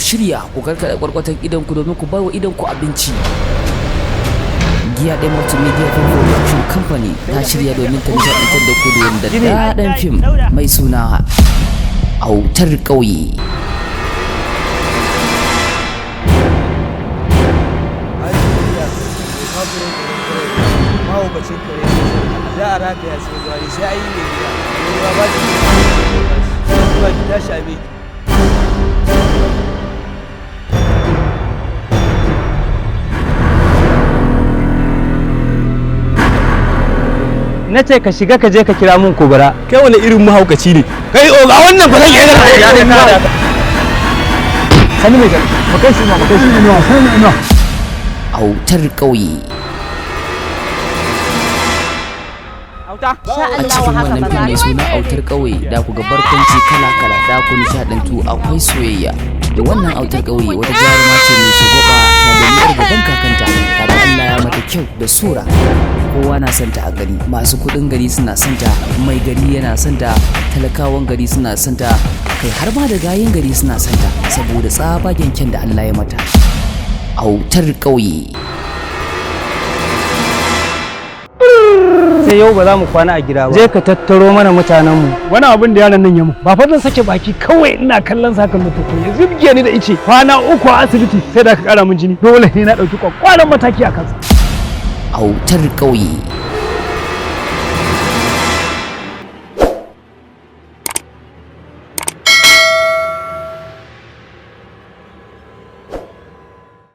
shirya ku karkada kwarkwatan idan ku domin ku bawa idan ku abinci. Giya ɗaya Multimedia Film Production Company ta shirya domin ta nishaɗantar da ku da daɗin fim mai suna Autar Ƙauye. Mahaukacin kare za a rataya sai gwari sai a yi mai gida ruwa ba ki tashi a mai. Na ce ka shiga ka je ka kira mun Kubura. Kai wani irin mahaukaci ne? Kai oga wannan ba zan iya da sani mai gari makai shi ina Autar Ƙauye. A cikin wannan fim mai suna Autar Ƙauye da ku ga barkwanci kala-kala da ku nishaɗantu akwai soyayya. Da wannan Autar Ƙauye wata jaruma ce mai shagwaba na da niyyar gaban kakanta, kada Allah ya mata kyau da sura. Kowa na santa a gari, masu kuɗin gari suna santa, mai gari yana santa, talakawan gari suna santa, kai har ma da gayin gari suna santa saboda tsabagen kyan da Allah ya mata. Autar Ƙauye. sai yau ba za mu kwana a gida ba. Je ka tattaro mana mutanenmu. Wani abin da yaron nan ya mu ba fa zan sake baki kawai ina kallon sakan mutu ko ya zubge ni da ice kwana 3 a asibiti sai da ka kara min jini dole ne na dauki kwakwaran mataki a kansa. Autar Ƙauye.